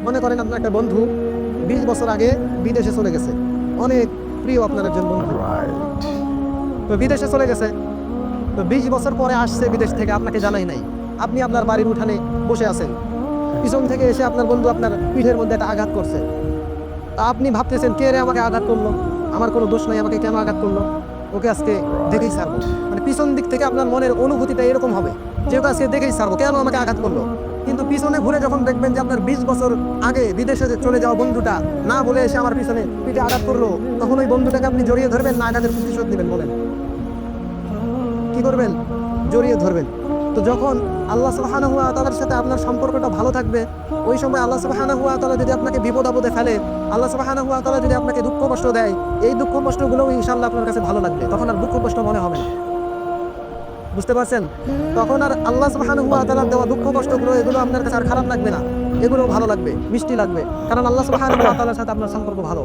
মনে করেন আপনার একটা বন্ধু 20 বছর আগে বিদেশে চলে গেছে, অনেক প্রিয় আপনার একজন বন্ধু, তো বিদেশে চলে গেছে, তো 20 বছর পরে আসছে বিদেশ থেকে, আপনাকে জানাই নাই। আপনি আপনার বাড়ির উঠানে বসে আছেন, পিছন থেকে এসে আপনার বন্ধু আপনার পিঠের মধ্যে একটা আঘাত করছে। তা আপনি ভাবতেছেন, কে রে আমাকে আঘাত করলো, আমার কোনো দোষ নাই, আমাকে কেন আঘাত করলো, ওকে আজকে দেখেই ছাড়বো। মানে পিছন দিক থেকে আপনার মনের অনুভূতিটা এরকম হবে যে ওকে আজকে দেখেই ছাড়বো, কেন আমাকে আঘাত করলো। কিন্তু পিছনে ঘুরে যখন দেখবেন যে আপনার 20 বছর আগে বিদেশে যে চলে যাওয়া বন্ধুটা না বলে এসে আমার পিছনে পিঠে আঘাত করলো, তখন ওই বন্ধুটাকে আপনি জড়িয়ে ধরবেন না আঘাতের প্রতিশোধ নেবেন? বলেন কি করবেন? জড়িয়ে ধরবেন। তো যখন আল্লাহ সুবহানাহু ওয়া তাআলার সাথে আপনার সম্পর্কটা ভালো থাকবে, ওই সময় আল্লাহ সুবহানাহু ওয়া তাআলা যদি আপনাকে বিপদ আপদে ফেলে, আল্লাহ সুবহানাহু ওয়া তাআলা যদি আপনাকে দুঃখ কষ্ট দেয়, এই দুঃখ কষ্টগুলোও ইনশাআল্লাহ আপনার কাছে ভালো লাগবে, তখন আর দুঃখ কষ্ট মনে হবে না। বুঝতে পারছেন? তখন আর আল্লাহ সুবহানাহু ওয়া তাআলার দেওয়া দুঃখ কষ্টগুলো এগুলো আপনার কাছে আর খারাপ লাগবে না, এগুলো ভালো লাগবে, মিষ্টি লাগবে, কারণ আল্লাহ সুবহানাহু ওয়া তাআলার সাথে আপনার সম্পর্ক ভালো।